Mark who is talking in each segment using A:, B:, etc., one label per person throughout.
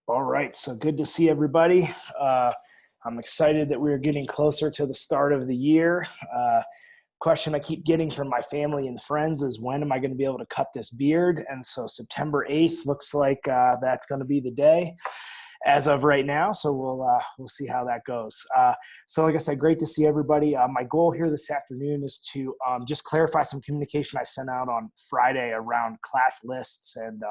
A: All right, so good to see everybody. I'm excited that we're getting closer to the start of the year. Question I keep getting from my family and friends is when am I going to be able to cut this beard? And so September 8th looks like that's going to be the day as of right now. So we'll see how that goes. So like I said, great to see everybody. My goal here this afternoon is to just clarify some communication I sent out on Friday around class lists and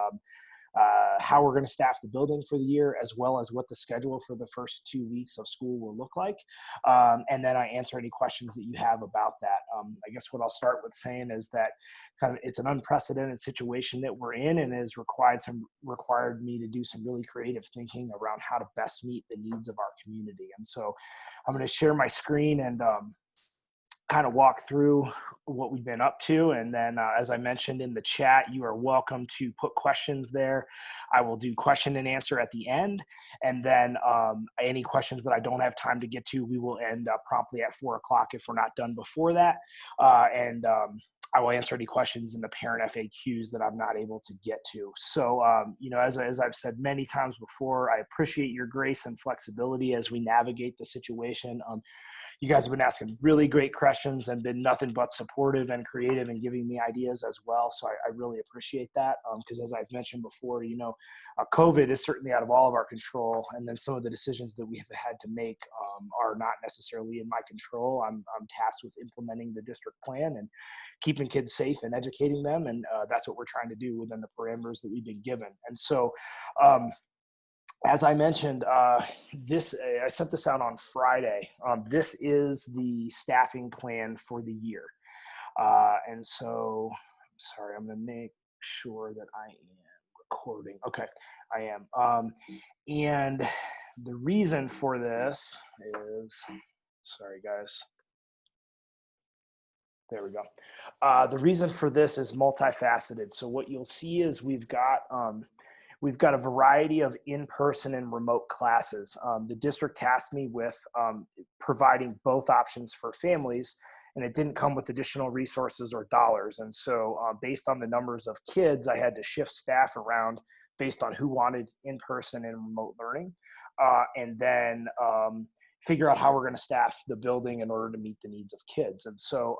A: how we're going to staff the building for the year, as well as what the schedule for the first 2 weeks of school will look like. And then I answer any questions that you have about that. I guess what I'll start with saying is that it's an unprecedented situation that we're in, and has required me to do some really creative thinking around how to best meet the needs of our community. And so I'm going to share my screen and kind of walk through what we've been up to. And then, as I mentioned in the chat, you are welcome to put questions there. I will do question and answer at the end. And then any questions that I don't have time to get to, we will end up promptly at 4 o'clock if we're not done before that. And I will answer any questions in the parent FAQs that I'm not able to get to. So, as I've said many times before, I appreciate your grace and flexibility as we navigate the situation. You guys have been asking really great questions and been nothing but supportive and creative and giving me ideas as well. So I really appreciate that because as I've mentioned before, COVID is certainly out of all of our control. And then some of the decisions that we have had to make are not necessarily in my control. I'm tasked with implementing the district plan and keeping kids safe and educating them. And that's what we're trying to do within the parameters that we've been given. And so, as I mentioned, I sent this out on Friday. This is the staffing plan for the year. And so, sorry, I'm going to make sure that I am recording. Okay, I am. And the reason for this is, sorry, guys. There we go. The reason for this is multifaceted. So what you'll see is we've got a variety of in-person and remote classes. The district tasked me with providing both options for families, and it didn't come with additional resources or dollars. And so based on the numbers of kids, I had to shift staff around based on who wanted in-person and remote learning. And then figure out how we're going to staff the building in order to meet the needs of kids. And so,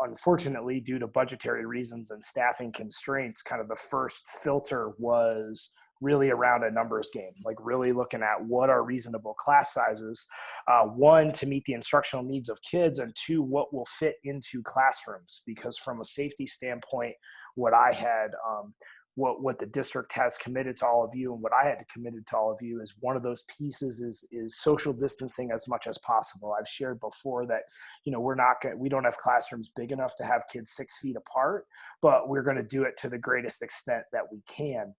A: unfortunately, due to budgetary reasons and staffing constraints, kind of the first filter was really around a numbers game, like really looking at what are reasonable class sizes, one, to meet the instructional needs of kids, and two, what will fit into classrooms. Because from a safety standpoint, what I had what the district has committed to all of you and what I had to committed to all of you is one of those pieces is social distancing as much as possible. I've shared before that, we don't have classrooms big enough to have kids 6 feet apart, but we're going to do it to the greatest extent that we can.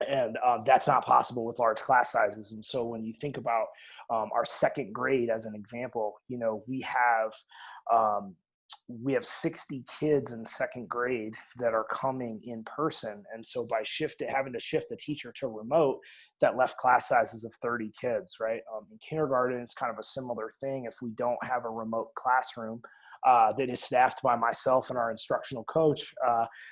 A: And that's not possible with large class sizes. And so when you think about our second grade as an example, we have 60 kids in second grade that are coming in person. And so by having to shift the teacher to remote, that left class sizes of 30 kids, right? In kindergarten, it's kind of a similar thing. If we don't have a remote classroom that is staffed by myself and our instructional coach,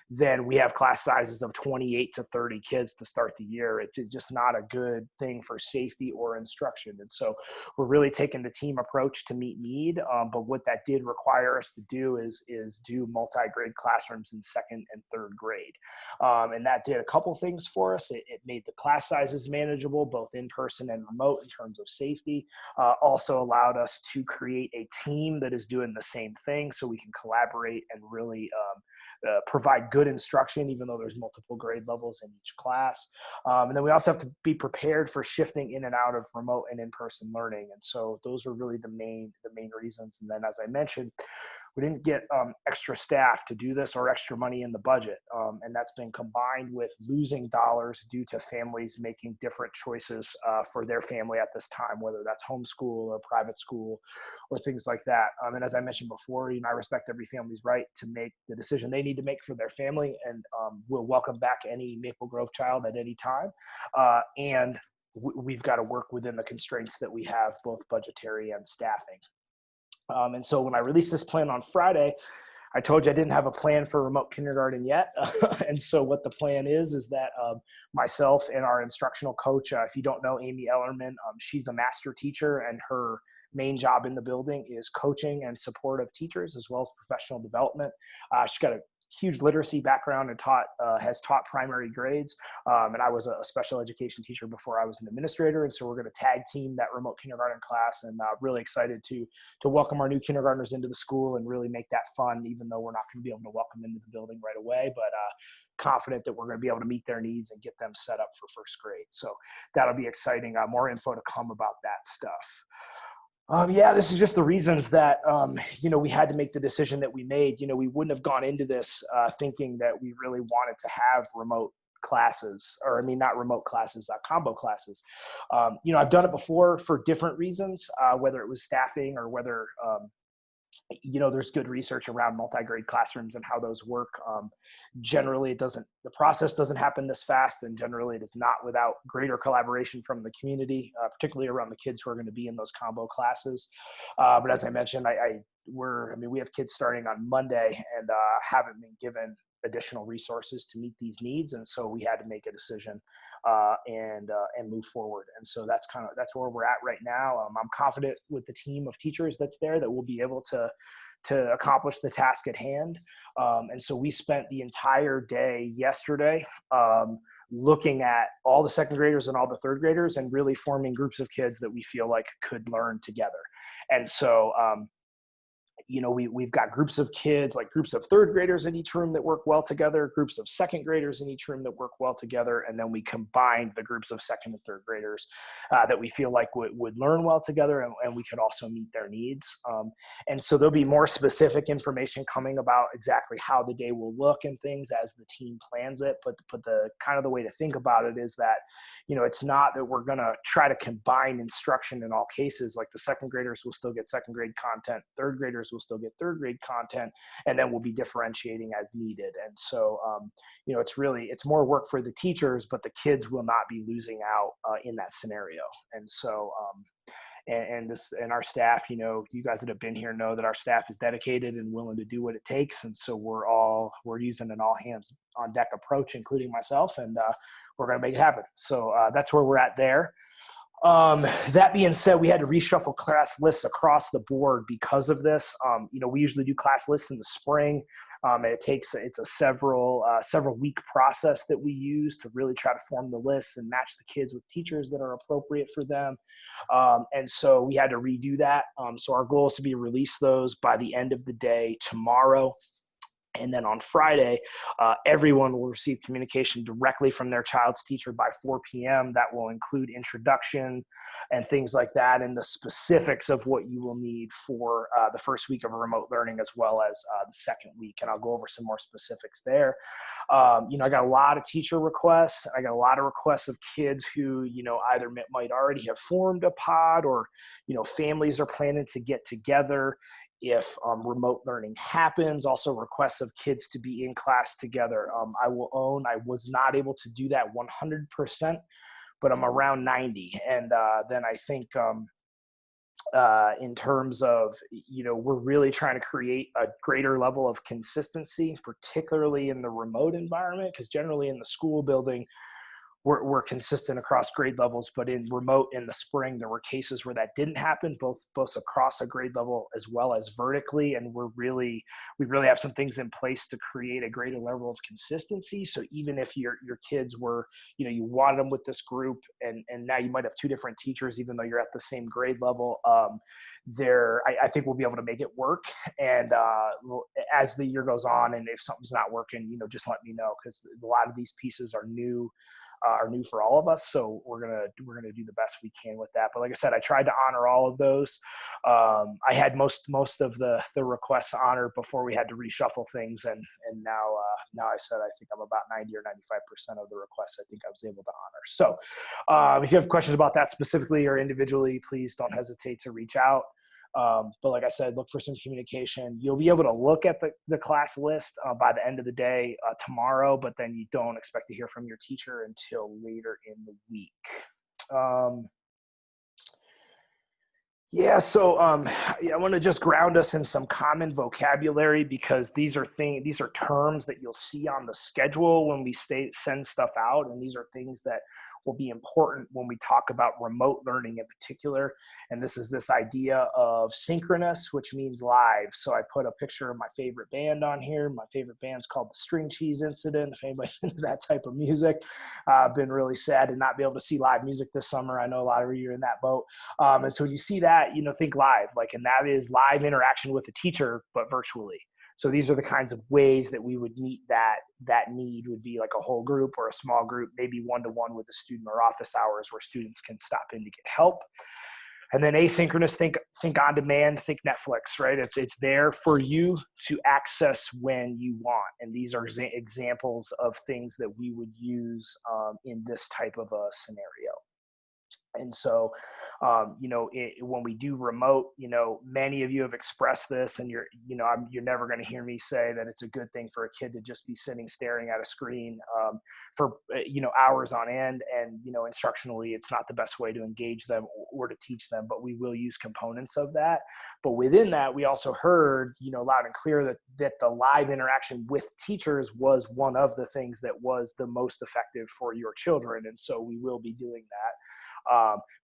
A: then we have class sizes of 28 to 30 kids to start the year. It's just not a good thing for safety or instruction. And so we're really taking the team approach to meet need. But what that did require us to do is do multi-grade classrooms in second and third grade. And that did a couple things for us. It made the class sizes manageable, both in person and remote, in terms of safety. Also allowed us to create a team that is doing the same thing so we can collaborate and really provide good instruction, even though there's multiple grade levels in each class. And then we also have to be prepared for shifting in and out of remote and in-person learning. And so those were really the main reasons. And then, as I mentioned, we didn't get extra staff to do this or extra money in the budget. And that's been combined with losing dollars due to families making different choices for their family at this time, whether that's homeschool or private school or things like that. And as I mentioned before, I respect every family's right to make the decision they need to make for their family, and we'll welcome back any Maple Grove child at any time. And we've got to work within the constraints that we have, both budgetary and staffing. And so when I released this plan on Friday, I told you I didn't have a plan for remote kindergarten yet. And so what the plan is that myself and our instructional coach, if you don't know Amy Ellerman, she's a master teacher, and her main job in the building is coaching and support of teachers as well as professional development. She's got a huge literacy background and has taught primary grades. And I was a special education teacher before I was an administrator. And so we're going to tag team that remote kindergarten class, and really excited to welcome our new kindergartners into the school and really make that fun, even though we're not going to be able to welcome them into the building right away, but confident that we're going to be able to meet their needs and get them set up for first grade. So that'll be exciting. More info to come about that stuff. Yeah, this is just the reasons that, we had to make the decision that we made. We wouldn't have gone into this thinking that we really wanted to have remote classes, or not remote classes, combo classes. I've done it before for different reasons, whether it was staffing or whether, there's good research around multi-grade classrooms and how those work. Generally, the process doesn't happen this fast, and generally it is not without greater collaboration from the community, particularly around the kids who are going to be in those combo classes. But as I mentioned, we have kids starting on Monday, and haven't been given additional resources to meet these needs, and so we had to make a decision and move forward. And so that's where we're at right now. I'm confident with the team of teachers that's there that we'll be able to accomplish the task at hand. And so we spent the entire day yesterday looking at all the second graders and all the third graders and really forming groups of kids that we feel like could learn together. And so we've got groups of kids, like groups of third graders in each room that work well together, groups of second graders in each room that work well together, and then we combined the groups of second and third graders that we feel like would learn well together, and we could also meet their needs. And so there'll be more specific information coming about exactly how the day will look and things as the team plans it. But the kind of the way to think about it is that, it's not that we're going to try to combine instruction in all cases. Like the second graders will still get second grade content, third graders will still get third grade content, and then we'll be differentiating as needed. And so, it's more work for the teachers, but the kids will not be losing out in that scenario. And so, and our staff, you guys that have been here know that our staff is dedicated and willing to do what it takes. And so we're using an all hands on deck approach, including myself, and we're going to make it happen. So that's where we're at there. That being said, we had to reshuffle class lists across the board because of this. We usually do class lists in the spring. And it's a several week process that we use to really try to form the lists and match the kids with teachers that are appropriate for them. And so we had to redo that. So our goal is to release those by the end of the day tomorrow. And then on Friday, everyone will receive communication directly from their child's teacher by 4 p.m. That will include introduction and things like that, and the specifics of what you will need for the first week of remote learning, as well as the second week. And I'll go over some more specifics there. I got a lot of teacher requests. I got a lot of requests of kids who, either might already have formed a pod, or, families are planning to get together if remote learning happens. Also requests of kids to be in class together. I will own, I was not able to do that 100%, but I'm around 90. And then I think in terms of, we're really trying to create a greater level of consistency, particularly in the remote environment, because generally in the school building, we're consistent across grade levels, but in remote in the spring, there were cases where that didn't happen, both across a grade level as well as vertically. And we really have some things in place to create a greater level of consistency. So even if your kids were, you wanted them with this group, and now you might have two different teachers, even though you're at the same grade level, I think we'll be able to make it work. And as the year goes on, and if something's not working, just let me know, because a lot of these pieces are new for all of us. So we're gonna do the best we can with that. But like I said, I tried to honor all of those. I had most of the requests honored before we had to reshuffle things, and now I said I think I'm about 90 or 95% of the requests I think I was able to honor. So if you have questions about that specifically or individually, please don't hesitate to reach out. But like I said, look for some communication. You'll be able to look at the class list by the end of the day tomorrow, but then you don't expect to hear from your teacher until later in the week. Yeah, so I want to just ground us in some common vocabulary because these are terms that you'll see on the schedule when we send stuff out, and these are things that will be important when we talk about remote learning in particular. And this is this idea of synchronous, which means live. So I put a picture of my favorite band on here. My favorite band's called the String Cheese Incident. If anybody's into that type of music, I've been really sad to not be able to see live music this summer. I know a lot of you are in that boat. And so when you see that, think live, and that is live interaction with the teacher, but virtually. So these are the kinds of ways that we would meet that need would be like a whole group or a small group, maybe one-to-one with a student or office hours where students can stop in to get help. And then asynchronous, think on demand, think Netflix, right? It's there for you to access when you want. And these are examples of things that we would use in this type of a scenario. And so, when we do remote, many of you have expressed this, and you're never going to hear me say that it's a good thing for a kid to just be sitting staring at a screen for hours on end. And instructionally, it's not the best way to engage them or to teach them. But we will use components of that. But within that, we also heard loud and clear that the live interaction with teachers was one of the things that was the most effective for your children. And so we will be doing that.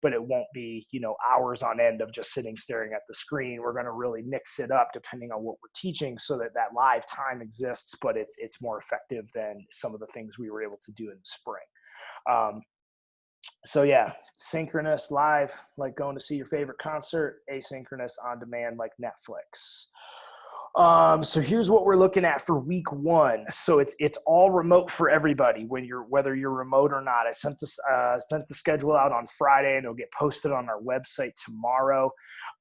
A: But it won't be, hours on end of just sitting staring at the screen. We're going to really mix it up depending on what we're teaching so that live time exists, but it's more effective than some of the things we were able to do in the spring. So yeah, synchronous live, like going to see your favorite concert, asynchronous on demand, like Netflix. So here's what we're looking at for week 1. So it's all remote for everybody whether you're remote or not. I sent the schedule out on Friday, and it'll get posted on our website tomorrow.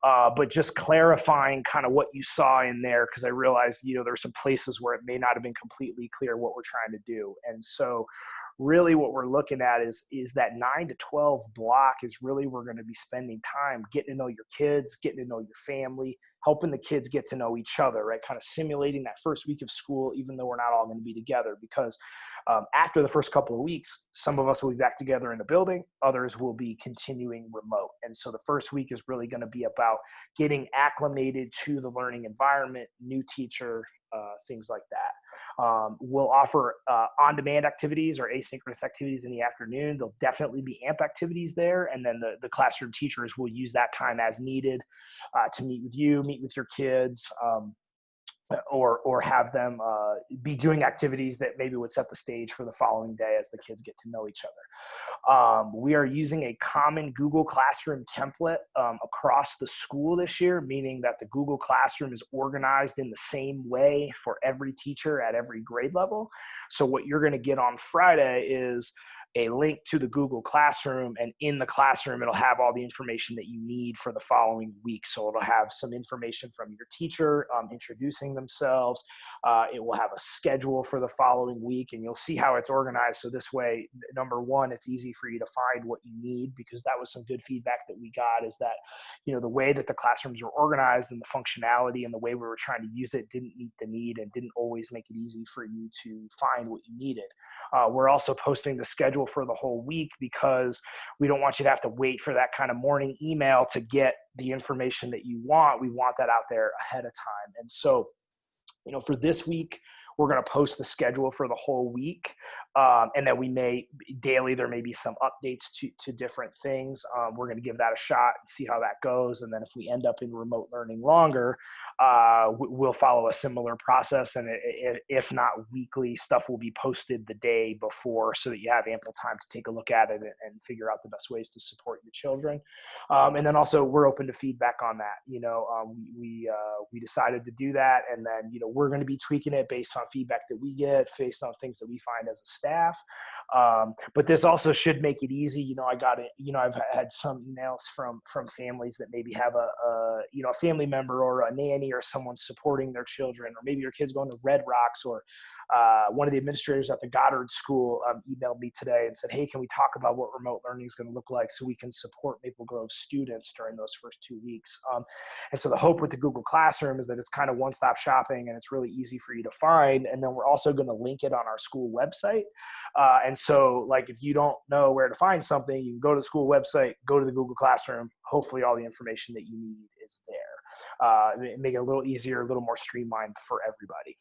A: But just clarifying kind of what you saw in there, because I realized there's some places where it may not have been completely clear what we're trying to do. And so really what we're looking at is that 9 to 12 block is really we're going to be spending time getting to know your kids, getting to know your family, helping the kids get to know each other, right? Kind of simulating that first week of school, even though we're not all going to be together, because after the first couple of weeks, some of us will be back together in the building, others will be continuing remote. And so the first week is really going to be about getting acclimated to the learning environment, new teacher, things like that. We'll offer on-demand activities or asynchronous activities in the afternoon. There'll definitely be AMP activities there, and then the classroom teachers will use that time as needed to meet with you, meet with your kids, or have them be doing activities that maybe would set the stage for the following day as the kids get to know each other. We are using a common Google Classroom template across the school this year, meaning that the Google Classroom is organized in the same way for every teacher at every grade level. So what you're going to get on Friday is a link to the Google Classroom, and in the classroom, it'll have all the information that you need for the following week. So it'll have some information from your teacher introducing themselves. It will have a schedule for the following week, and you'll see how it's organized. So this way, number one, it's easy for you to find what you need, because that was some good feedback that we got, is that, the way that the classrooms were organized and the functionality and the way we were trying to use it didn't meet the need and didn't always make it easy for you to find what you needed. We're also posting the schedule for the whole week, because we don't want you to have to wait for that kind of morning email to get the information that you want. We want that out there ahead of time. And so, for this week, we're going to post the schedule for the whole week. And then there may be some updates to different things. We're going to give that a shot and see how that goes. And then if we end up in remote learning longer, we'll follow a similar process. And if not weekly, stuff will be posted the day before, so that you have ample time to take a look at it and figure out the best ways to support your children. And then also, we're open to feedback on that. We decided to do that. And then, we're going to be tweaking it based on feedback that we get, based on things that we find as a staff. But this also should make it easy. I've had some emails from families that maybe have a family member or a nanny or someone supporting their children, or maybe your kid's going to Red Rocks, or one of the administrators at the Goddard School emailed me today and said, hey, can we talk about what remote learning is going to look like so we can support Maple Grove students during those first 2 weeks. And so the hope with the Google Classroom is that it's kind of one-stop shopping, and it's really easy for you to find. And then we're also going to link it on our school website. And so, like, if you don't know where to find something, you can go to the school website, go to the Google Classroom, hopefully all the information that you need is there. Make it a little easier, a little more streamlined for everybody.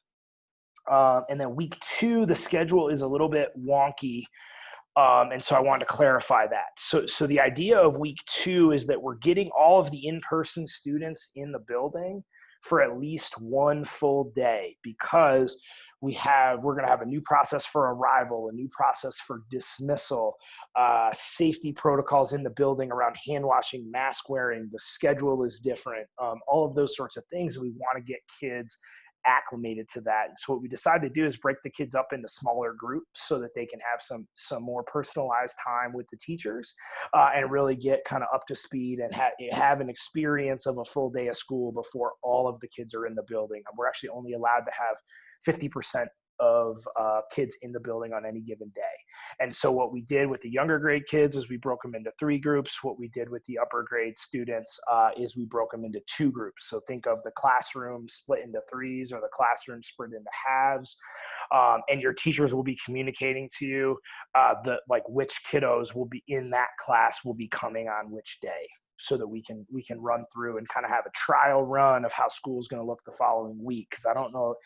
A: And then week 2, the schedule is a little bit wonky. And so I wanted to clarify that. So the idea of week 2 is that we're getting all of the in-person students in the building for at least one full day, because we're going to have a new process for arrival, a new process for dismissal, safety protocols in the building around hand washing, mask wearing. The schedule is different, all of those sorts of things. We want to get kids acclimated to that. And so what we decided to do is break the kids up into smaller groups so that they can have some more personalized time with the teachers, and really get kind of up to speed and have an experience of a full day of school before all of the kids are in the building. And we're actually only allowed to have 50% of kids in the building on any given day. And so what we did with the younger grade kids is we broke them into 3 groups. What we did with the upper grade students is we broke them into 2 groups. So think of the classroom split into 3s, or the classroom split into halves. And your teachers will be communicating to you which kiddos will be in that class will be coming on which day, so that we can run through and kind of have a trial run of how school is going to look the following week. Because I don't know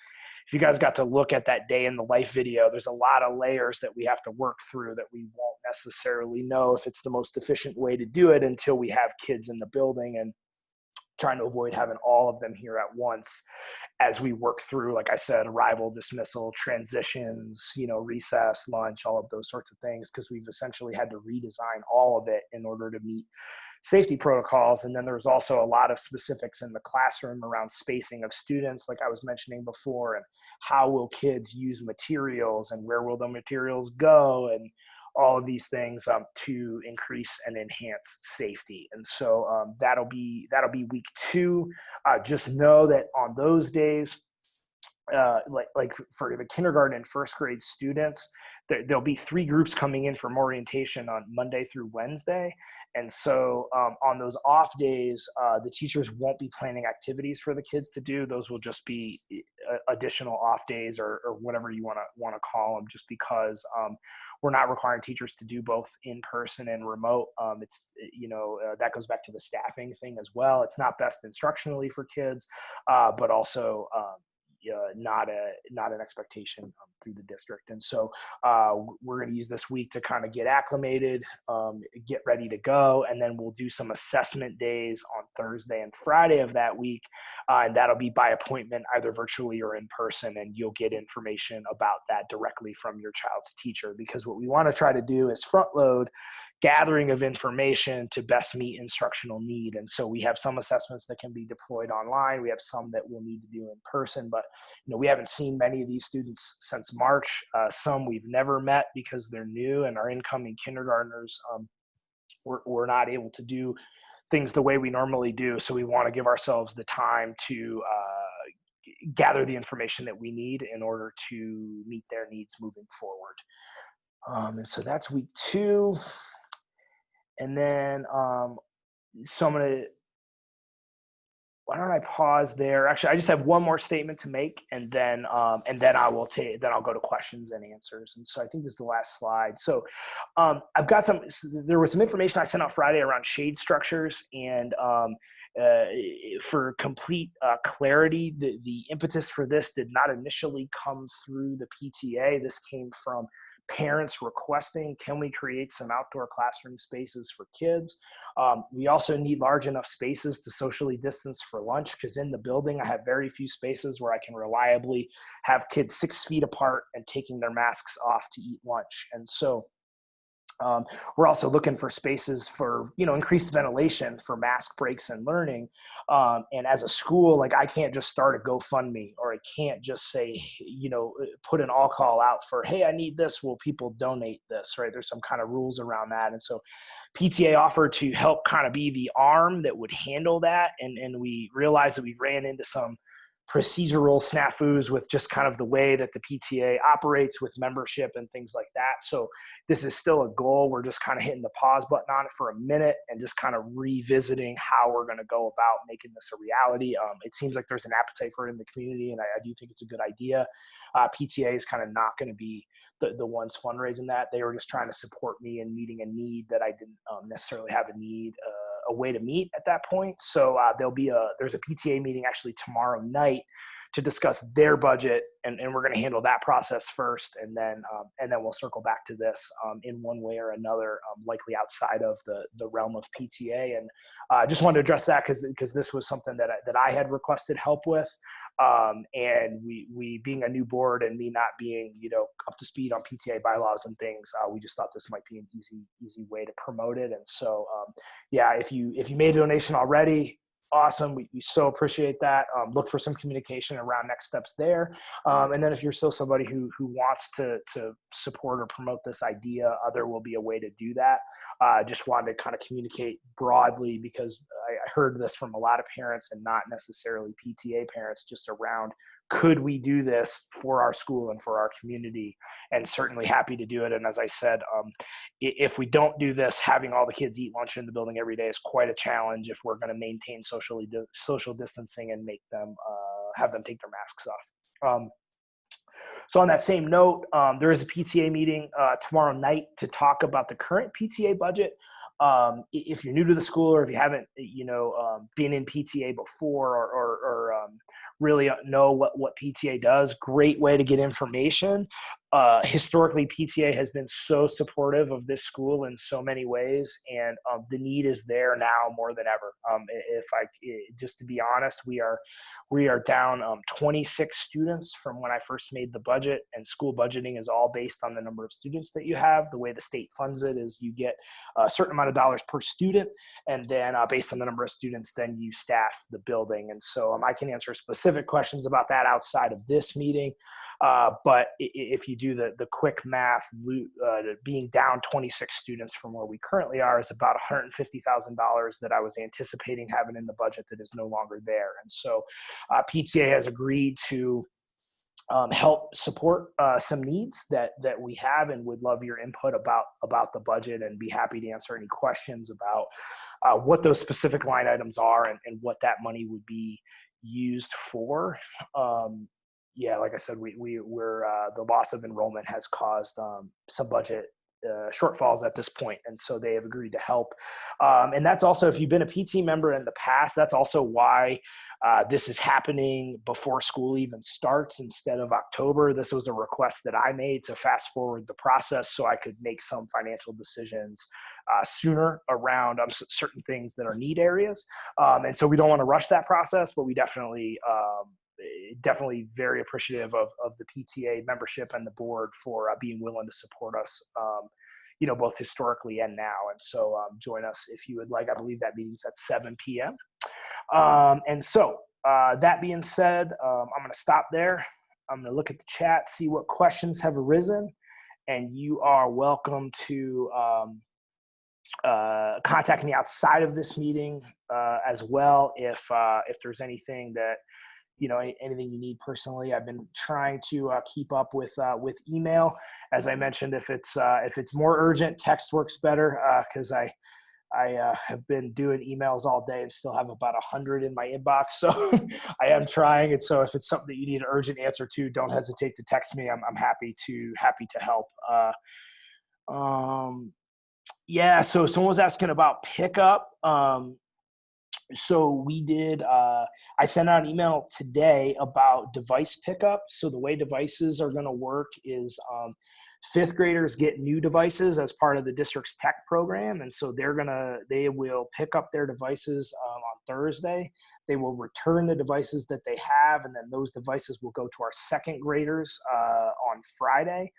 A: if you guys got to look at that day in the life video, there's a lot of layers that we have to work through that we won't necessarily know if it's the most efficient way to do it until we have kids in the building, and trying to avoid having all of them here at once as we work through, like I said, arrival, dismissal, transitions, recess, lunch, all of those sorts of things, because we've essentially had to redesign all of it in order to meet safety protocols. And then there's also a lot of specifics in the classroom around spacing of students, like I was mentioning before, and how will kids use materials, and where will the materials go, and all of these things to increase and enhance safety. And so that'll be week 2. Just know that on those days, like for the kindergarten and first grade students, there'll be 3 groups coming in from orientation on Monday through Wednesday. And so on those off days, the teachers won't be planning activities for the kids to do. Those will just be additional off days, or whatever you want to call them, just because we're not requiring teachers to do both in person and remote. That goes back to the staffing thing as well. It's not best instructionally for kids, but also not an expectation through the district. And so we're going to use this week to kind of get acclimated, get ready to go, and then we'll do some assessment days on Thursday and Friday of that week, and that'll be by appointment, either virtually or in person, and you'll get information about that directly from your child's teacher, because what we want to try to do is front load gathering of information to best meet instructional need. And so we have some assessments that can be deployed online. We have some that we'll need to do in person, but we haven't seen many of these students since March. Some we've never met because they're new, and our incoming kindergartners, we're not able to do things the way we normally do. So we want to give ourselves the time to gather the information that we need in order to meet their needs moving forward. And so that's week 2. And then, so why don't I pause there? Actually, I just have one more statement to make, and then I'll go to questions and answers. And so I think this is the last slide. So I've got there was some information I sent out Friday around shade structures, and for complete clarity, the impetus for this did not initially come through the PTA. This came from parents requesting, can we create some outdoor classroom spaces for kids? We also need large enough spaces to socially distance for lunch, because in the building I have very few spaces where I can reliably have kids 6 feet apart and taking their masks off to eat lunch. And so we're also looking for spaces for, increased ventilation for mask breaks and learning. And as a school, I can't just start a GoFundMe, or I can't just say, put an all call out for, hey, I need this. Will people donate this, right? There's some kind of rules around that. And so PTA offered to help kind of be the arm that would handle that. And we realized that we ran into some procedural snafus with just kind of the way that the PTA operates with membership and things like that. So this is still a goal. We're just kind of hitting the pause button on it for a minute and just kind of revisiting how we're going to go about making this a reality. It seems like there's an appetite for it in the community, and I do think it's a good idea. PTA is kind of not going to be the ones fundraising that. They were just trying to support me in meeting a need that I didn't necessarily have a a way to meet at that point. So there's a PTA meeting actually tomorrow night to discuss their budget, and we're going to handle that process first, and then we'll circle back to this in one way or another, likely outside of the realm of PTA. And I just wanted to address that because this was something that I had requested help with, and we being a new board and me not being up to speed on PTA bylaws and things, we just thought this might be an easy way to promote it. And so yeah, if you made a donation already, awesome. We so appreciate that. Look for some communication around next steps there. And then if you're still somebody who wants to support or promote this idea, there will be a way to do that. Just wanted to kind of communicate broadly because I heard this from a lot of parents and not necessarily PTA parents, just around, could we do this for our school and for our community? And certainly happy to do it. And as I said, if we don't do this, having all the kids eat lunch in the building every day is quite a challenge if we're going to maintain social distancing and make them have them take their masks off. So on that same note, there is a PTA meeting tomorrow night to talk about the current PTA budget. If you're new to the school or if you haven't, been in PTA before or really know what PTA does, great way to get information. Historically, PTA has been so supportive of this school in so many ways, and the need is there now more than ever. Just to be honest, we are down 26 students from when I first made the budget, and school budgeting is all based on the number of students that you have. The way the state funds it is you get a certain amount of dollars per student, and then based on the number of students, then you staff the building. And so I can answer specific questions about that outside of this meeting. But if you do the quick math, being down 26 students from where we currently are is about $150,000 that I was anticipating having in the budget that is no longer there. And so PTA has agreed to help support some needs that we have, and would love your input about the budget, and be happy to answer any questions about what those specific line items are and what that money would be used for. Yeah, like I said, we're the loss of enrollment has caused some budget shortfalls at this point, and so they have agreed to help. And that's also, if you've been a PT member in the past, that's also why this is happening before school even starts instead of October. This was a request that I made to fast forward the process so I could make some financial decisions sooner around certain things that are need areas. And so we don't want to rush that process, but we definitely very appreciative of the PTA membership and the board for being willing to support us, both historically and now. And so join us if you would like. I believe that meeting's at 7 p.m. And so that being said, I'm going to stop there. I'm going to look at the chat, see what questions have arisen, and you are welcome to contact me outside of this meeting as well if there's anything that anything you need personally. I've been trying to keep up with email. As I mentioned, if it's more urgent, text works better because I have been doing emails all day and still have about 100 in my inbox. So I am trying. And so if it's something that you need an urgent answer to, don't hesitate to text me. I'm happy to help. Yeah. So someone was asking about pickup. So we did, I sent out an email today about device pickup. So the way devices are going to work is fifth graders get new devices as part of the district's tech program. And so they will pick up their devices on Thursday. They will return the devices that they have, and then those devices will go to our second graders on Friday.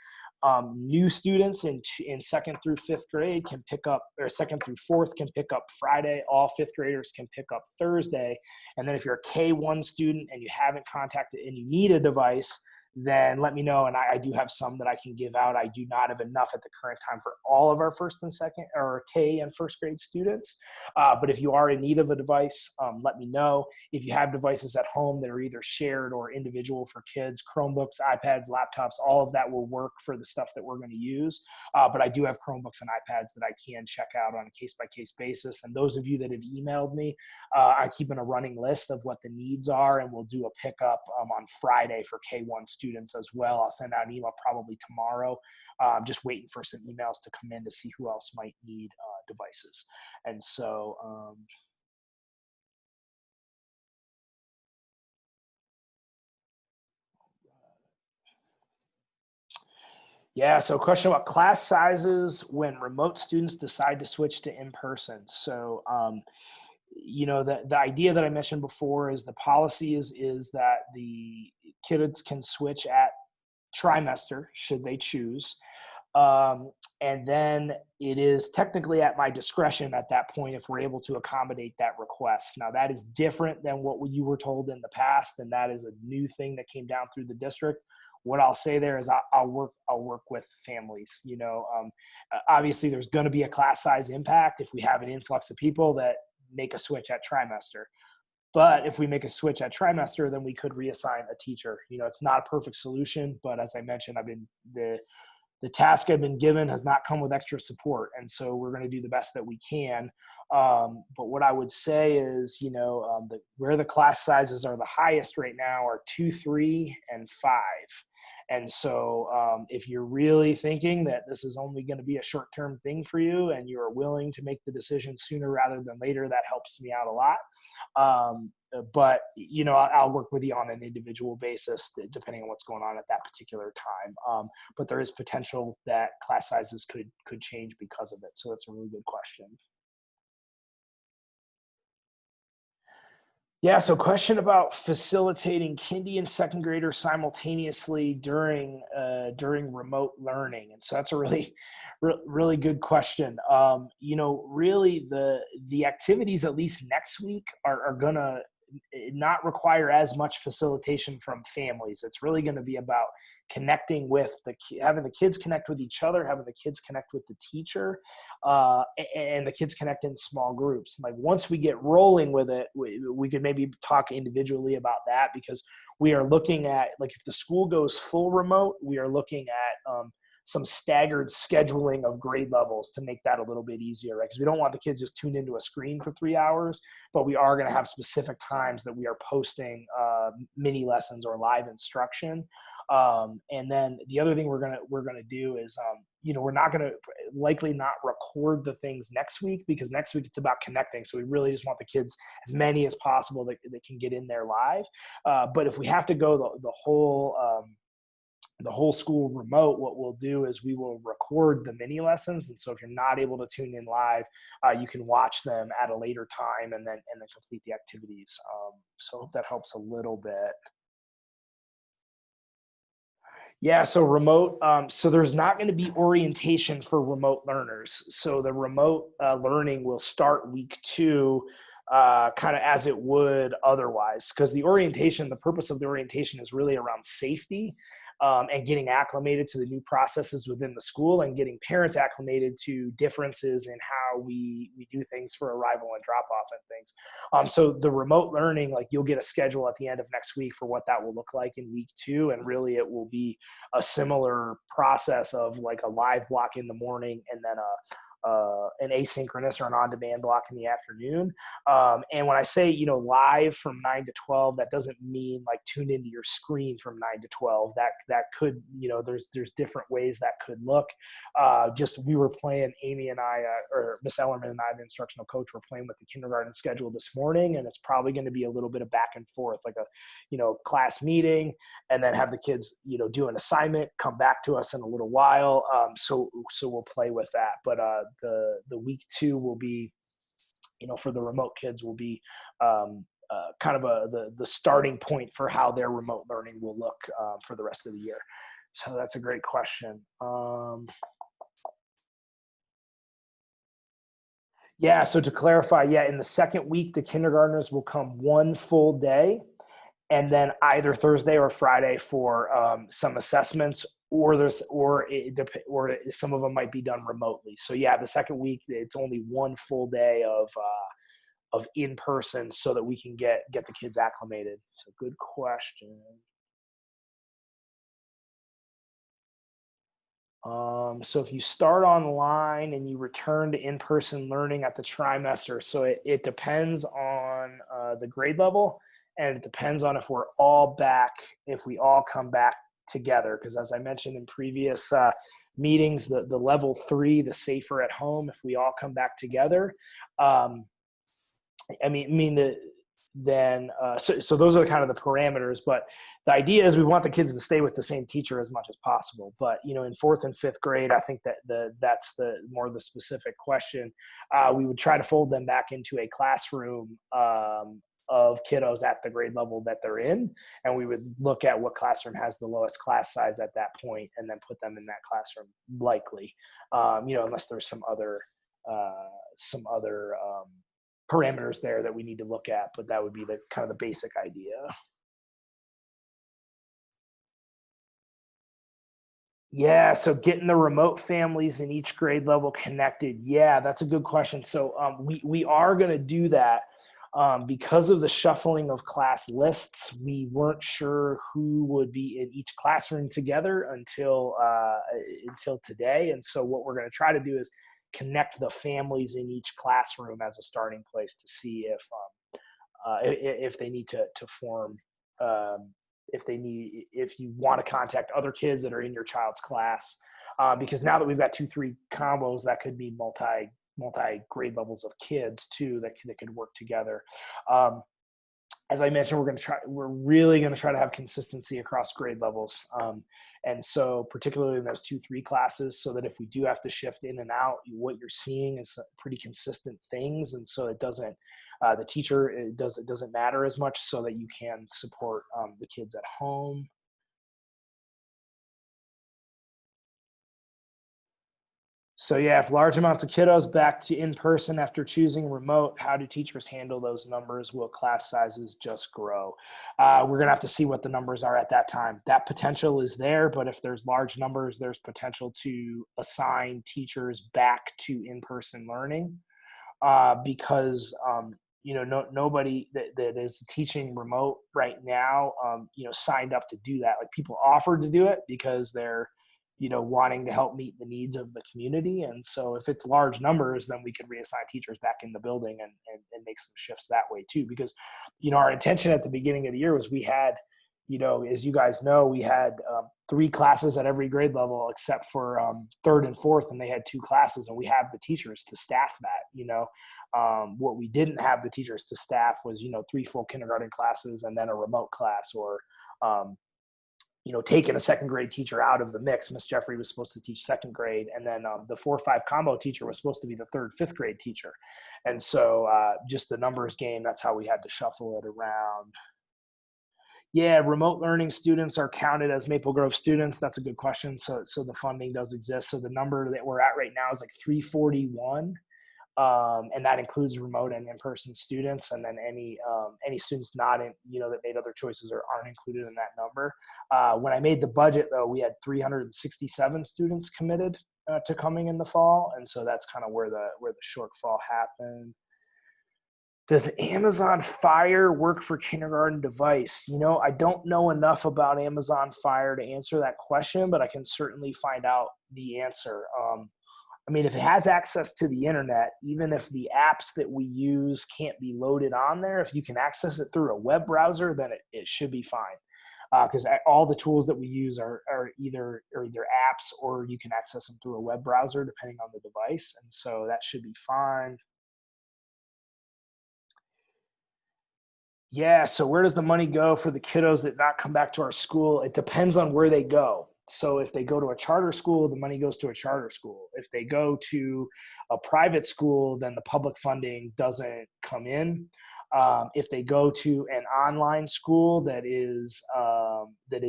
A: New students in second through fifth grade can pick up, or second through fourth can pick up Friday. All fifth graders can pick up Thursday. And then if you're a K1 student and you haven't contacted and you need a device, then let me know. And I do have some that I can give out. I do not have enough at the current time for all of our first and second or K and first grade students. But if you are in need of a device, let me know. If you have devices at home that are either shared or individual for kids, Chromebooks, iPads, laptops, all of that will work for the stuff that we're going to use. But I do have Chromebooks and iPads that I can check out on a case-by-case basis. And those of you that have emailed me, I'm keeping a running list of what the needs are, and we'll do a pickup on Friday for K1 students as well. I'll send out an email probably tomorrow. Just waiting for some emails to come in to see who else might need devices. And so, yeah, so question about class sizes when remote students decide to switch to in-person. So, the idea that I mentioned before is the policy is that the kids can switch at trimester should they choose. And then it is technically at my discretion at that point if we're able to accommodate that request. Now that is different than what you were told in the past, and that is a new thing that came down through the district. What I'll say there is I'll work with families. Obviously there's going to be a class size impact if we have an influx of people that make a switch at trimester. But if we make a switch at trimester, then we could reassign a teacher. It's not a perfect solution, but as I mentioned, the task I've been given has not come with extra support. And so we're going to do the best that we can. But what I would say is, where the class sizes are the highest right now are 2, 3, and 5. And so if you're really thinking that this is only going to be a short-term thing for you and you're willing to make the decision sooner rather than later, that helps me out a lot. But I'll work with you on an individual basis depending on what's going on at that particular time. But there is potential that class sizes could change because of it. So that's a really good question. Yeah, so question about facilitating kindy and second graders simultaneously during remote learning, and so that's a really good question. Really the activities at least next week are gonna not require as much facilitation from families. It's really going to be about connecting with having the kids connect with each other, having the kids connect with the teacher, and the kids connect in small groups. Like once we get rolling with it, we could maybe talk individually about that, because we are looking at, like, if the school goes full remote, we are looking at some staggered scheduling of grade levels to make that a little bit easier, right? Because we don't want the kids just tuned into a screen for 3 hours, but we are going to have specific times that we are posting mini lessons or live instruction. And then the other thing we're gonna do is, we're not gonna likely not record the things next week, because next week it's about connecting. So we really just want the kids, as many as possible, that can get in there live. But if we have to go the whole school remote, what we'll do is we will record the mini lessons. And so if you're not able to tune in live, you can watch them at a later time and then complete the activities. So I hope that helps a little bit. Yeah, so remote. So there's not going to be orientation for remote learners. So the remote learning will start week 2, kind of as it would otherwise, because the purpose of the orientation is really around safety, and getting acclimated to the new processes within the school, and getting parents acclimated to differences in how we do things for arrival and drop off and things. So the remote learning, like, you'll get a schedule at the end of next week for what that will look like in week 2. And really it will be a similar process of like a live block in the morning, and then an asynchronous or an on-demand block in the afternoon. And when I say, live from 9 to 12, that doesn't mean like tuned into your screen from 9 to 12. That could, there's different ways that could look. Just we were playing, Amy and I, or Miss Ellerman and I, the instructional coach, were playing with the kindergarten schedule this morning, and it's probably going to be a little bit of back and forth, like a, class meeting, and then have the kids, do an assignment, come back to us in a little while. So we'll play with that. But the week 2 will be, for the remote kids, will be kind of the starting point for how their remote learning will look for the rest of the year. So that's a great question. Yeah, so to clarify, in the second week, the kindergartners will come one full day, and then either Thursday or Friday for some assessments, or some of them might be done remotely. So the second week, it's only one full day of in person, so that we can get the kids acclimated. So good question. So if you start online and you return to in-person learning at the trimester, so it depends on the grade level, and it depends on if we all come back together. Because as I mentioned in previous meetings, the level 3, the safer at home, if we all come back together. So those are kind of the parameters, but the idea is we want the kids to stay with the same teacher as much as possible. But, in 4th and 5th grade, I think that that's the more the specific question. We would try to fold them back into a classroom of kiddos at the grade level that they're in. And we would look at what classroom has the lowest class size at that point and then put them in that classroom, likely, unless there's some other parameters there that we need to look at, but that would be the kind of the basic idea. Yeah, so getting the remote families in each grade level connected. Yeah, that's a good question. So we are going to do that. Because of the shuffling of class lists, we weren't sure who would be in each classroom together until today. And so what we're going to try to do is connect the families in each classroom as a starting place to see if they need to form, if you want to contact other kids that are in your child's class, because now that we've got 2-3 combos, that could be multi grade levels of kids too that could work together. As I mentioned, we're really going to try to have consistency across grade levels. And so particularly in those 2-3 classes, so that if we do have to shift in and out, what you're seeing is pretty consistent things. And so it doesn't, the teacher, it doesn't matter as much, so that you can support the kids at home. So yeah, if large amounts of kiddos back to in-person after choosing remote, how do teachers handle those numbers? Will class sizes just grow? We're gonna have to see what the numbers are at that time. That potential is there, but if there's large numbers, there's potential to assign teachers back to in-person learning, because nobody that is teaching remote right now, signed up to do that. Like, people offered to do it because they're wanting to help meet the needs of the community. And so if it's large numbers, then we could reassign teachers back in the building and make some shifts that way too. Because, our intention at the beginning of the year was we had, as you guys know, we had 3 classes at every grade level except for 3rd and 4th, and they had 2 classes, and we have the teachers to staff that. What we didn't have the teachers to staff was, 3 full kindergarten classes and then a remote class, or taking a 2nd grade teacher out of the mix. Miss Jeffrey was supposed to teach 2nd grade, and then the 4-5 combo teacher was supposed to be the 3rd, 5th grade teacher. And so just the numbers game, that's how we had to shuffle it around. Yeah, remote learning students are counted as Maple Grove students. That's a good question. So the funding does exist. So the number that we're at right now is like 341. And that includes remote and in-person students, and then any students not in, that made other choices or aren't included in that number. When I made the budget, though, we had 367 students committed to coming in the fall, and so that's kind of where the shortfall happened. Does Amazon Fire work for kindergarten device? I don't know enough about Amazon Fire to answer that question, but I can certainly find out the answer. If it has access to the internet, even if the apps that we use can't be loaded on there, if you can access it through a web browser, then it should be fine. Because all the tools that we use are either apps, or you can access them through a web browser depending on the device. And so that should be fine. Yeah, so where does the money go for the kiddos that not come back to our school? It depends on where they go. So if they go to a charter school, the money goes to a charter school. If they go to a private school, then the public funding doesn't come in. If they go to an online school that is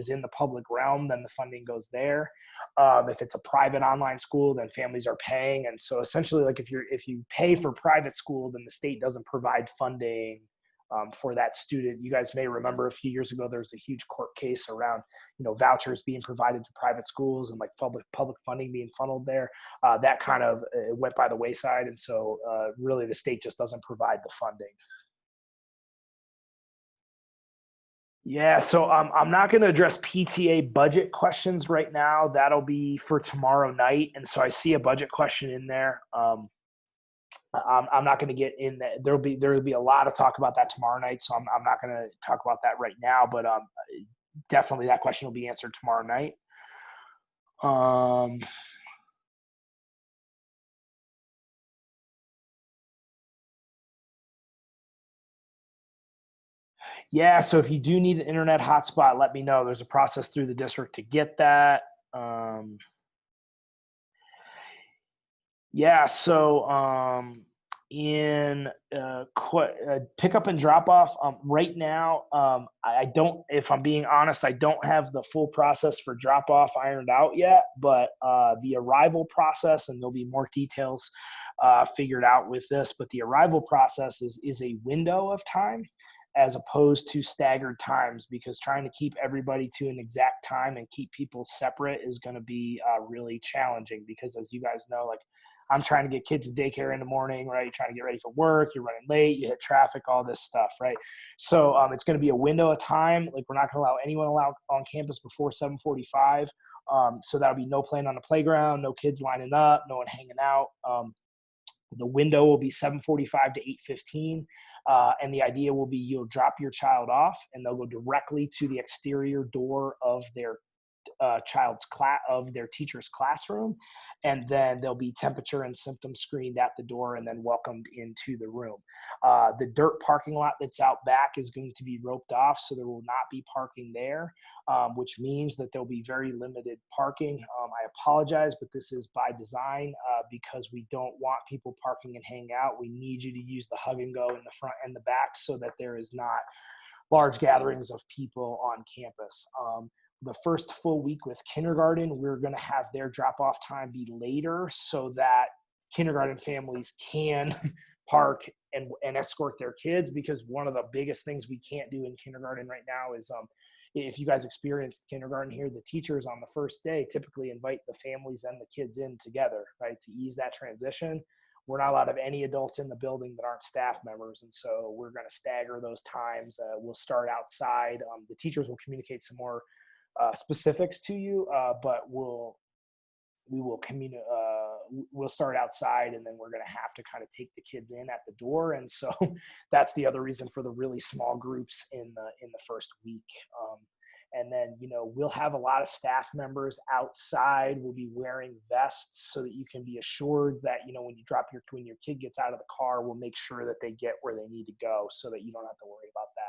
A: in the public realm, then the funding goes there. If it's a private online school, then families are paying. And so essentially, like, if you pay for private school, then the state doesn't provide funding for that student. You guys may remember a few years ago, there was a huge court case around, vouchers being provided to private schools and like public funding being funneled there. That kind of went by the wayside. And so really the state just doesn't provide the funding. Yeah, so I'm not going to address PTA budget questions right now. That'll be for tomorrow night. And so I see a budget question in there. I'm not going to get in that. There will be a lot of talk about that tomorrow night. So I'm not going to talk about that right now, but definitely that question will be answered tomorrow night. Um, yeah, so if you do need an internet hotspot, let me know. There's a process through the district to get that. Um, Yeah, so in pickup and drop off, right now, I don't, if I'm being honest, I don't have the full process for drop off ironed out yet, but the arrival process, and there'll be more details figured out with this, but the arrival process is a window of time as opposed to staggered times, because trying to keep everybody to an exact time and keep people separate is going to be really challenging, because as you guys know, like, I'm trying to get kids to daycare in the morning, right? You're trying to get ready for work, you're running late, you hit traffic, all this stuff, right? So it's going to be a window of time. Like, we're not going to allow anyone allowed on campus before 7:45. So that'll be no playing on the playground, no kids lining up, no one hanging out. The window will be 7:45 to 8:15, and the idea will be you'll drop your child off, and they'll go directly to the exterior door of their child's class, of their teacher's classroom, and then there'll be temperature and symptom screened at the door and then welcomed into the room. The dirt parking lot that's out back is going to be roped off, so there will not be parking there, which means that there'll be very limited parking. I apologize, but this is by design, because we don't want people parking and hang out. We need you to use the hug and go in the front and the back so that there is not large gatherings of people on campus. The first full week with kindergarten, we're going to have their drop off time be later so that kindergarten families can park and escort their kids, because one of the biggest things we can't do in kindergarten right now is, if you guys experienced kindergarten here, the teachers on the first day typically invite the families and the kids in together, right, to ease that transition. We're not allowed to have any adults in the building that aren't staff members, and so we're going to stagger those times. We'll start outside. The teachers will communicate some more specifics to you, but we'll start outside, and then we're going to have to kind of take the kids in at the door, and so that's the other reason for the really small groups in the first week. And then, we'll have a lot of staff members outside. We'll be wearing vests so that you can be assured that, when your kid gets out of the car, we'll make sure that they get where they need to go so that you don't have to worry about that.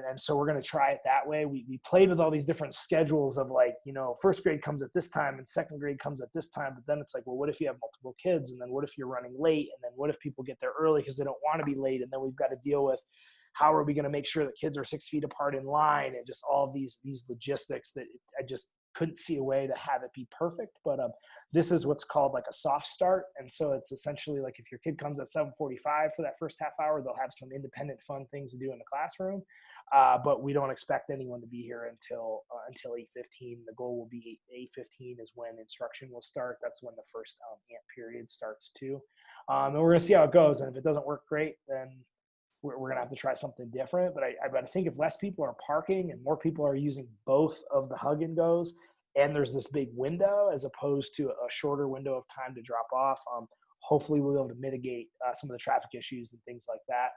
A: And so we're going to try it that way. We played with all these different schedules of, like, first grade comes at this time and second grade comes at this time. But then it's like, well, what if you have multiple kids? And then what if you're running late? And then what if people get there early because they don't want to be late? And then we've got to deal with, how are we going to make sure that kids are 6 feet apart in line, and just all of these logistics that I just couldn't see a way to have it be perfect. But this is what's called like a soft start. And so it's essentially like, if your kid comes at 7:45 for that first half hour, they'll have some independent fun things to do in the classroom. But we don't expect anyone to be here until 8:15. The goal will be 8:15 is when instruction will start. That's when the first ANT period starts too. And we're going to see how it goes. And if it doesn't work great, then we're going to have to try something different. But I think if less people are parking and more people are using both of the hug and goes, and there's this big window as opposed to a shorter window of time to drop off, hopefully we'll be able to mitigate some of the traffic issues and things like that.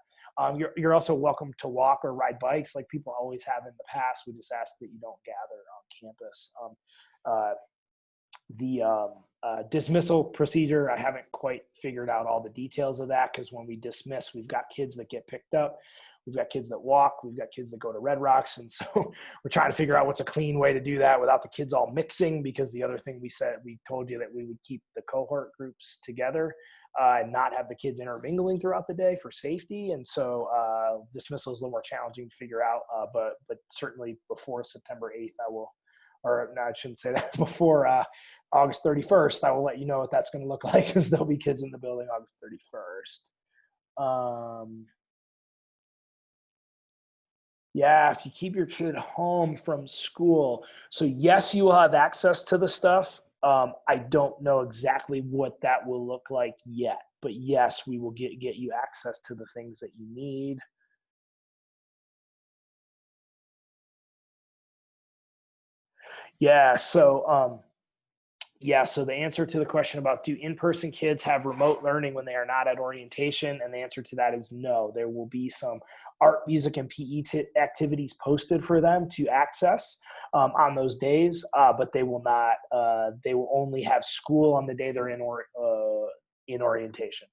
A: You're also welcome to walk or ride bikes like people always have in the past. We just ask that you don't gather on campus. The dismissal procedure, I haven't quite figured out all the details of that, because when we dismiss, we've got kids that get picked up, we've got kids that walk, we've got kids that go to Red Rocks, and so we're trying to figure out what's a clean way to do that without the kids all mixing, because the other thing we told you that we would keep the cohort groups together and not have the kids intermingling throughout the day for safety. And so dismissal is a little more challenging to figure out, but certainly before September 8th, I shouldn't say that, before August 31st, I will let you know what that's going to look like, because there'll be kids in the building August 31st. Yeah, if you keep your kid home from school. So yes, you will have access to the stuff. I don't know exactly what that will look like yet, but yes, we will get you access to the things that you need. Yeah, so Yeah, so the answer to the question about do in-person kids have remote learning when they are not at orientation? And the answer to that is no. There will be some art, music, and PE activities posted for them to access on those days, but they will not. They will only have school on the day they're in orientation.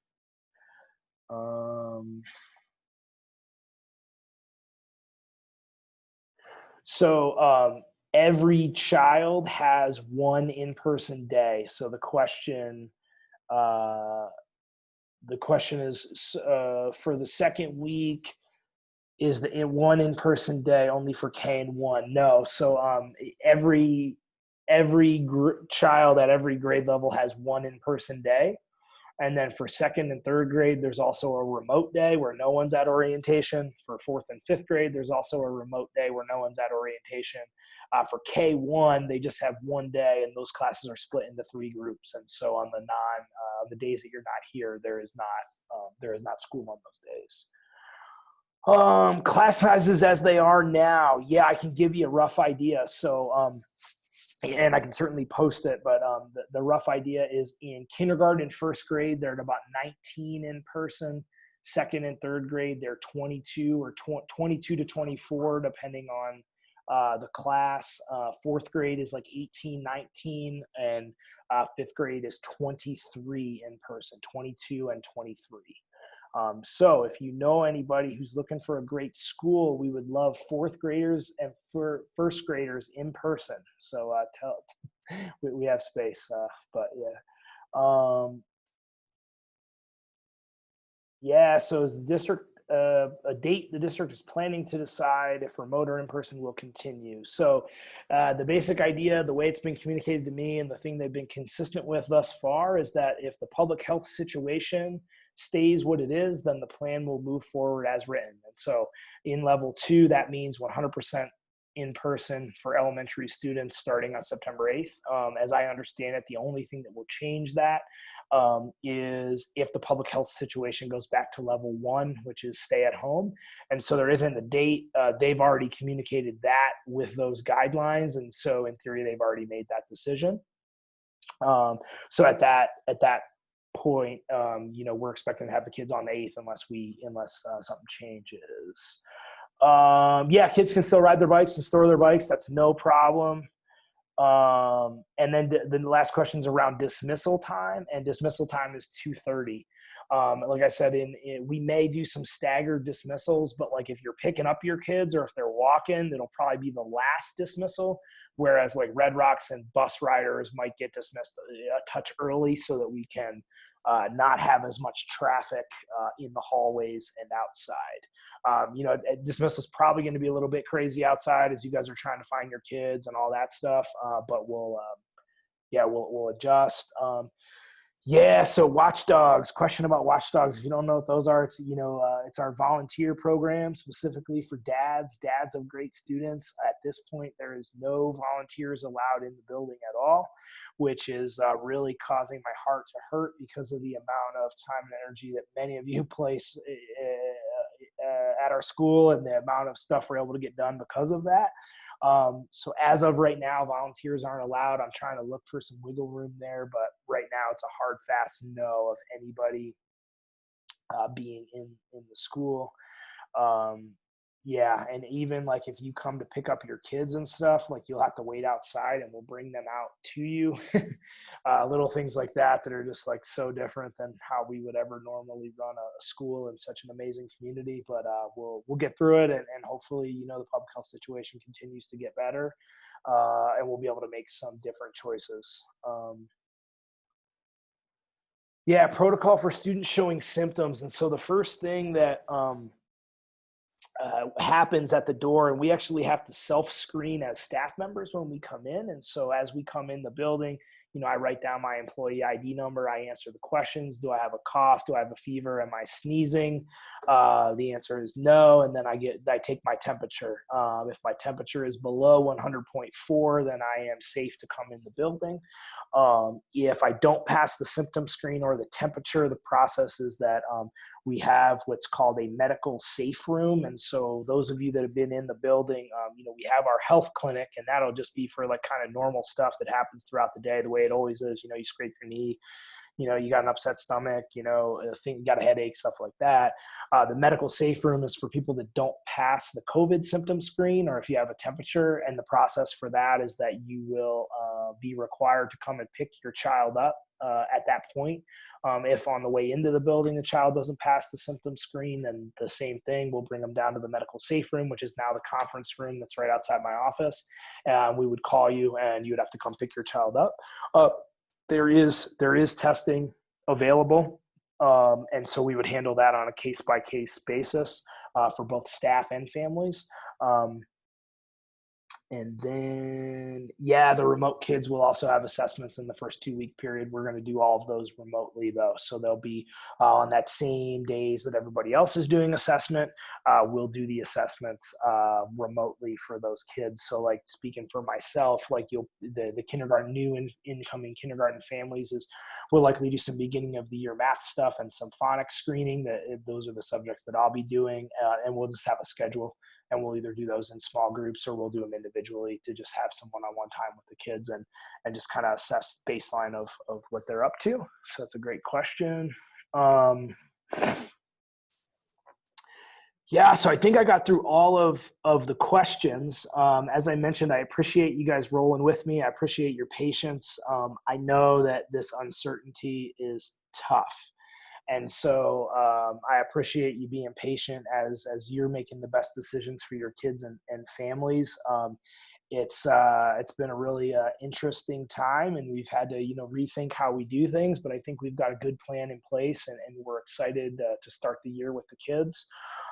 A: So every child has one in-person day. So uh, the question is for the second week, is the one in-person day only for K and one? No. So every child at every grade level has one in-person day. And then for second and third grade, there's also a remote day where no one's at orientation. For fourth and fifth grade, there's also a remote day where no one's at orientation. For K1, they just have one day, and those classes are split into three groups. And so on the days that you're not here, there is not school on those days. Class sizes as they are now. Yeah, I can give you a rough idea. So and I can certainly post it, but the rough idea is in kindergarten and first grade, they're at about 19 in person. Second and third grade, they're 22 or 22 to 24, depending on the class. Fourth grade is like 18, 19, and fifth grade is 23 in person, 22 and 23. So if you know anybody who's looking for a great school, we would love fourth graders and for first graders in person. So we have space, but yeah. Yeah, so is the district a date the district is planning to decide if remote or in person will continue? So the basic idea, the way it's been communicated to me and the thing they've been consistent with thus far is that if the public health situation stays what it is, then the plan will move forward as written. And so in level 2, that means 100% in person for elementary students starting on September 8th. As I understand it, the only thing that will change that is if the public health situation goes back to level 1, which is stay at home. And so there isn't a date. They've already communicated that with those guidelines. And so in theory, they've already made that decision. So at that point, we're expecting to have the kids on the 8th unless something changes. Yeah, kids can still ride their bikes and store their bikes. That's no problem. And then the last question is around dismissal time, and dismissal time is 2:30. Like I said, we may do some staggered dismissals, but like if you're picking up your kids or if they're walking, it'll probably be the last dismissal. Whereas like Red Rocks and bus riders might get dismissed a touch early so that we can not have as much traffic in the hallways and outside. Dismissal is probably going to be a little bit crazy outside as you guys are trying to find your kids and all that stuff. But we'll adjust. So Watchdogs, question about Watchdogs. If you don't know what those are, it's our volunteer program specifically for dads of great students. At this point, there is no volunteers allowed in the building at all, which is really causing my heart to hurt because of the amount of time and energy that many of you place at our school and the amount of stuff we're able to get done because of that. So as of right now, volunteers aren't allowed. I'm trying to look for some wiggle room there, but right now it's a hard, fast no of anybody being in the school. And even like if you come to pick up your kids and stuff, like you'll have to wait outside and we'll bring them out to you. Little things like that are just like so different than how we would ever normally run a school in such an amazing community. But we'll get through it, and hopefully the public health situation continues to get better, and we'll be able to make some different choices. Protocol for students showing symptoms. And so the first thing that happens at the door, and we actually have to self-screen as staff members when we come in. And so as we come in the building, I write down my employee ID number. I answer the questions. Do I have a cough? Do I have a fever? Am I sneezing? The answer is no. And then I take my temperature. If my temperature is below 100.4, then I am safe to come in the building. If I don't pass the symptom screen or the temperature, the process is that we have what's called a medical safe room. And so those of you that have been in the building, we have our health clinic, and that'll just be for like kind of normal stuff that happens throughout the day, the way way it always is. You know, you scrape your knee, you know, you got an upset stomach, you know, you got a headache, stuff like that. The medical safe room is for people that don't pass the COVID symptom screen, or if you have a temperature. And the process for that is that you will be required to come and pick your child up at that point. If on the way into the building the child doesn't pass the symptom screen, then the same thing. We'll bring them down to the medical safe room, which is now the conference room that's right outside my office. We would call you, and you would have to come pick your child up. There is testing available, and so we would handle that on a case-by-case basis for both staff and families. And then, the remote kids will also have assessments in the first 2-week period. We're going to do all of those remotely, though. So they'll be on that same days that everybody else is doing assessment. We'll do the assessments remotely for those kids. So, like, speaking for myself, like the kindergarten, new and incoming kindergarten families we'll likely do some beginning of the year math stuff and some phonics screening. Those are the subjects that I'll be doing, and we'll just have a schedule. And we'll either do those in small groups or we'll do them individually to just have some one-on-one time with the kids and just kind of assess the baseline of what they're up to. So that's a great question. So I think I got through all of the questions. As I mentioned, I appreciate you guys rolling with me. I appreciate your patience. I know that this uncertainty is tough. And so I appreciate you being patient as you're making the best decisions for your kids and families. It's been a really interesting time, and we've had to, rethink how we do things, but I think we've got a good plan in place, and we're excited to start the year with the kids.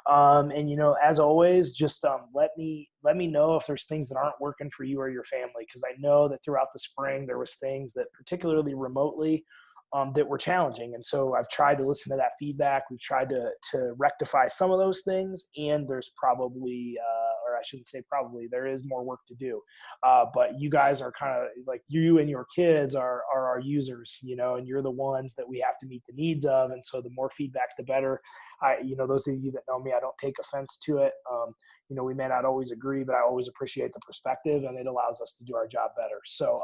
A: And, as always, just let me know if there's things that aren't working for you or your family, because I know that throughout the spring there was things that particularly remotely that were challenging. And so I've tried to listen to that feedback. We've tried to rectify some of those things, and there's probably, or I shouldn't say probably, there is more work to do. But you guys are kind of like, you and your kids are our users, and you're the ones that we have to meet the needs of. And so the more feedback, the better. Those of you that know me, I don't take offense to it. We may not always agree, but I always appreciate the perspective, and it allows us to do our job better. So,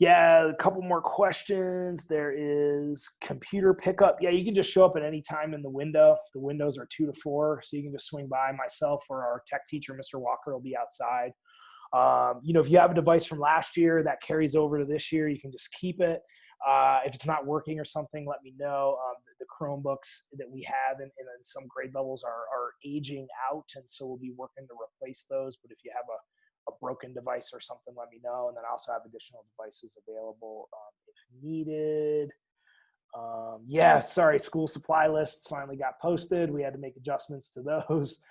A: a couple more questions. There is computer pickup. Yeah, you can just show up at any time in the window. The windows are 2 to 4, so you can just swing by. Myself or our tech teacher, Mr. Walker, will be outside. If you have a device from last year that carries over to this year, you can just keep it. If it's not working or something, let me know. The Chromebooks that we have in some grade levels are aging out, and so we'll be working to replace those. But if you have a broken device or something, let me know. And then I also have additional devices available if needed. School supply lists finally got posted. We had to make adjustments to those.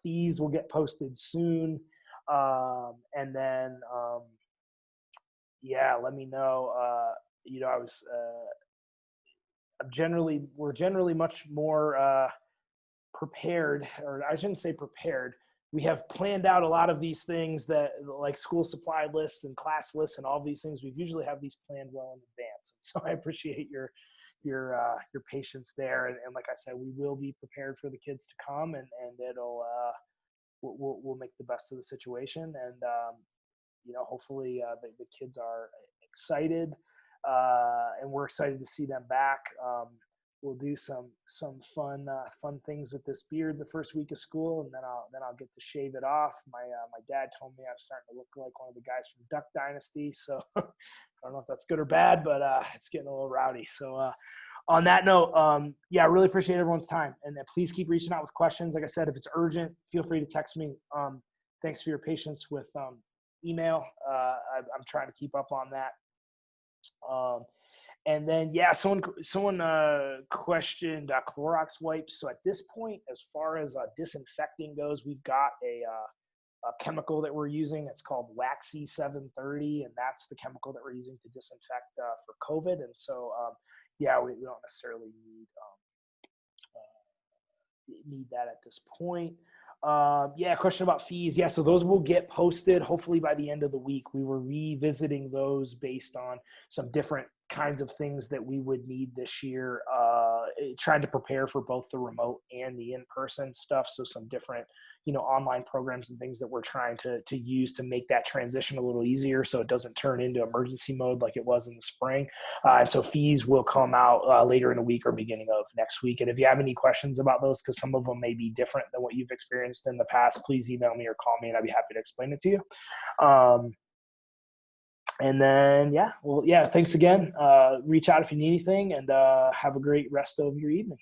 A: Fees will get posted soon. And then, let me know. We're generally much more prepared, or I shouldn't say prepared. We have planned out a lot of these things that, like school supply lists and class lists and all these things. We usually have these planned well in advance. So I appreciate your patience there. And like I said, we will be prepared for the kids to come, and it'll we'll make the best of the situation. And hopefully the kids are excited, and we're excited to see them back. We'll do some fun things with this beard the first week of school, and then I'll get to shave it off. My dad told me I'm starting to look like one of the guys from Duck Dynasty, so I don't know if that's good or bad, but it's getting a little rowdy. So on that note, I really appreciate everyone's time, and please keep reaching out with questions. Like I said, if it's urgent, feel free to text me. Thanks for your patience with email. I'm trying to keep up on that. And then, someone questioned Clorox wipes. So at this point, as far as disinfecting goes, we've got a chemical that we're using. It's called Waxy 730, and that's the chemical that we're using to disinfect for COVID. And so, we don't necessarily need that at this point. Question about fees. So those will get posted hopefully by the end of the week. We were revisiting those based on some different kinds of things that we would need this year trying to prepare for both the remote and the in-person stuff. So some different, online programs and things that we're trying to use to make that transition a little easier so it doesn't turn into emergency mode like it was in the spring. And so fees will come out later in the week or beginning of next week. And if you have any questions about those, because some of them may be different than what you've experienced in the past, please email me or call me and I'd be happy to explain it to you. And then, thanks again. Reach out if you need anything, and have a great rest of your evening.